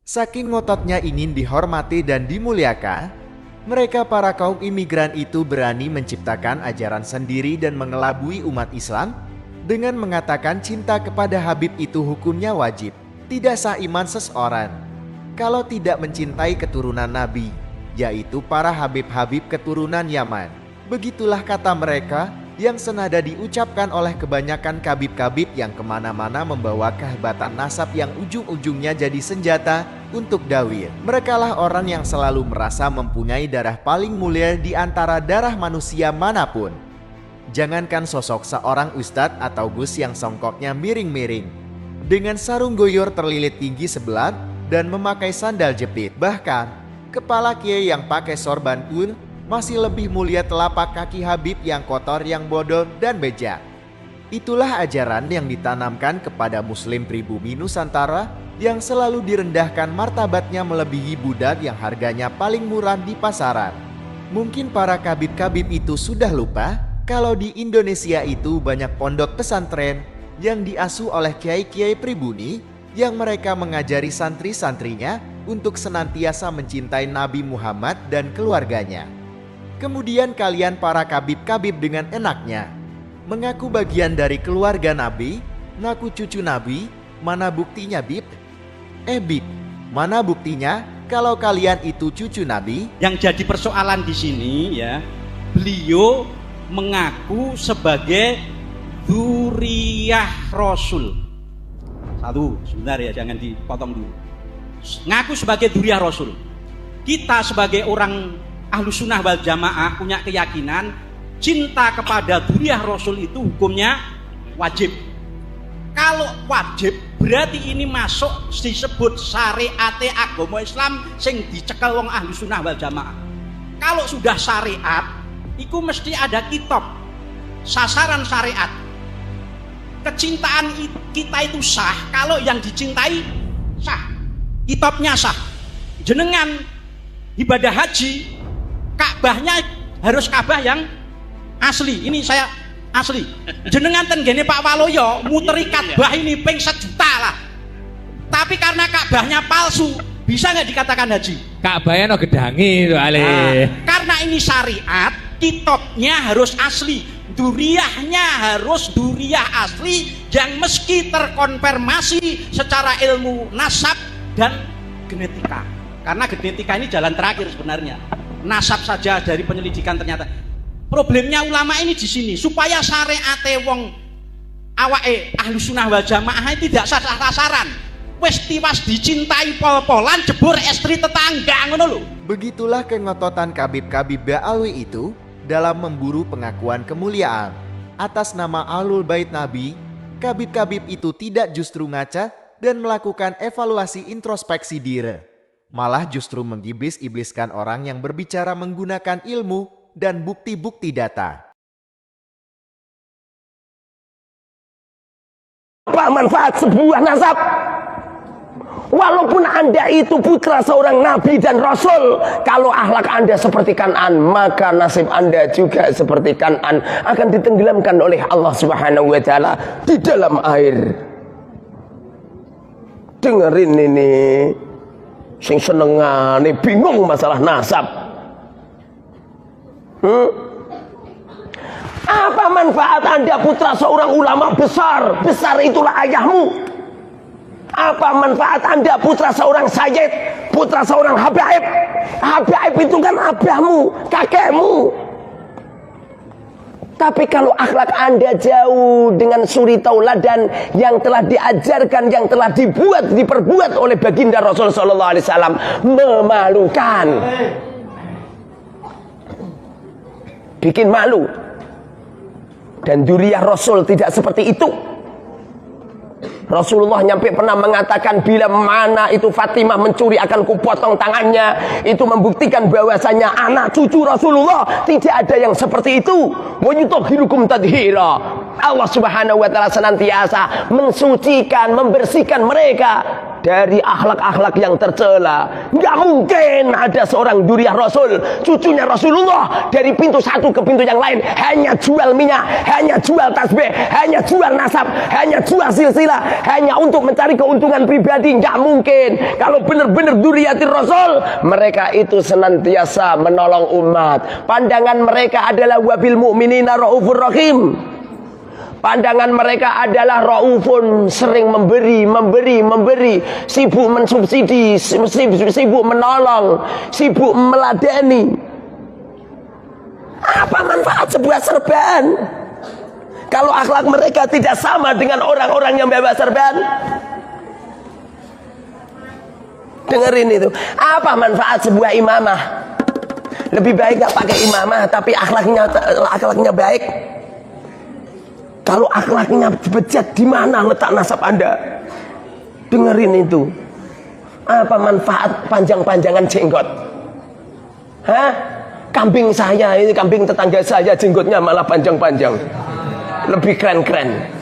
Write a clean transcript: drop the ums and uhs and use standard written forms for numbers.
Saking ngototnya ingin dihormati dan dimuliakan, mereka para kaum imigran itu berani menciptakan ajaran sendiri dan mengelabui umat Islam dengan mengatakan cinta kepada Habib itu hukumnya wajib. Tidak sah iman seseorang kalau tidak mencintai keturunan Nabi, yaitu para Habib-Habib keturunan Yaman. Begitulah kata mereka yang senada diucapkan oleh kebanyakan kabib-kabib yang kemana-mana membawa kehebatan nasab yang ujung-ujungnya jadi senjata untuk dawir. Merekalah orang yang selalu merasa mempunyai darah paling mulia di antara darah manusia manapun. Jangankan sosok seorang ustadz atau gus yang songkoknya miring-miring, dengan sarung goyor terlilit tinggi sebelah dan memakai sandal jepit. Bahkan, kepala kiai yang pakai sorban pun masih lebih mulia telapak kaki Habib yang kotor, yang bodoh dan bejat. Itulah ajaran yang ditanamkan kepada muslim pribumi Nusantara yang selalu direndahkan martabatnya melebihi budak yang harganya paling murah di pasaran. Mungkin para kabib-kabib itu sudah lupa kalau di Indonesia itu banyak pondok pesantren yang diasuh oleh kiai-kiai pribumi yang mereka mengajari santri-santrinya untuk senantiasa mencintai Nabi Muhammad dan keluarganya. Kemudian kalian para kabib-kabib dengan enaknya mengaku bagian dari keluarga Nabi, ngaku cucu Nabi. Mana buktinya, Bib? Bib, mana buktinya kalau kalian itu cucu Nabi? Yang jadi persoalan di sini ya, beliau mengaku sebagai dzurriyyah Rasul. Satu, sebentar ya, jangan dipotong dulu. Ngaku sebagai dzurriyyah Rasul. Kita sebagai orang Ahlus Sunnah wal Jamaah punya keyakinan cinta kepada dzurriyyah Rasul itu hukumnya wajib. Kalau wajib berarti ini masuk disebut syariat agama Islam sing dicekel wong Ahlus Sunnah wal Jamaah. Kalau sudah syariat, itu mesti ada kitab sasaran syariat. Kecintaan kita itu sah kalau yang dicintai sah, kitabnya sah. Jenengan ibadah haji, Ka'bahnya harus Ka'bah yang asli. Ini saya asli. Jenengan tenggene Pak Waloyo muteri Ka'bah ini ping 1 juta lah. Tapi karena Ka'bahnya palsu, bisa nggak dikatakan haji? Ka'bahnya no gedangi itu ale. Karena ini syariat, kitabnya harus asli. Dzurriyyahnya harus dzurriyyah asli yang meski terkonfirmasi secara ilmu nasab dan genetika. Karena genetika ini jalan terakhir sebenarnya. Nasab saja dari penyelidikan ternyata. Problemnya ulama ini di sini supaya syariat wong awake Ahlus Sunnah wal Jamaah tidak sasaran. Wis tiwas dicintai pol-polan jebur estri tetangga ngono lho. Begitulah kengototan kabib-kabib Ba'alwi itu dalam memburu pengakuan kemuliaan atas nama Ahlul Bait Nabi. Kabib-kabib itu tidak justru ngaca dan melakukan evaluasi introspeksi diri, malah justru mengiblis-ibliskan orang yang berbicara menggunakan ilmu dan bukti-bukti data. Apa manfaat sebuah nasab? Walaupun Anda itu putra seorang Nabi dan Rasul, kalau akhlak Anda seperti Kan'an, maka nasib Anda juga seperti Kan'an, akan ditenggelamkan oleh Allah Subhanahu wa Ta'ala di dalam air. Dengerin ini, sing senengane bingung masalah nasab. Apa manfaat Anda putra seorang ulama besar? Besar itulah ayahmu. Apa manfaat Anda putra seorang sayyid, putra seorang habaib? Habaib itu kan abahmu, kakekmu. Tapi kalau akhlak Anda jauh dengan suri tauladan yang telah diajarkan, yang telah diperbuat oleh baginda Rasul sallallahu alaihi wasallam, memalukan. Bikin malu. Dan dzurriyyah Rasul tidak seperti itu. Rasulullah nyampe pernah mengatakan, bila mana itu Fatimah mencuri akan kupotong tangannya. Itu membuktikan bahwasanya anak cucu Rasulullah tidak ada yang seperti itu. Wa yutahhirukum tadhira. Allah Subhanahu wa taala senantiasa mensucikan, membersihkan mereka dari akhlak-akhlak yang tercela. Nggak mungkin ada seorang dzurriyyah Rasul, cucunya Rasulullah, dari pintu satu ke pintu yang lain hanya jual minyak, hanya jual tasbih, hanya jual nasab, hanya jual silsilah, hanya untuk mencari keuntungan pribadi. Nggak mungkin. Kalau benar-benar dzurriyyatir Rasul, mereka itu senantiasa menolong umat. Pandangan mereka adalah wabil mu'minina raufur rahim. Pandangan mereka adalah raufun, sering memberi, sibuk mensubsidi, sibuk menolong, sibuk meladeni. Apa manfaat sebuah serban kalau akhlak mereka tidak sama dengan orang-orang yang bebas serban? Dengerin itu. Apa manfaat sebuah imamah? Lebih baik gak pakai imamah tapi akhlaknya baik. Kalau akhlaknya bejat, di mana letak nasab Anda? Dengerin itu. Apa manfaat panjang-panjangan jenggot? Hah? Kambing saya, ini kambing tetangga saya, jenggotnya malah panjang-panjang. Lebih keren-keren.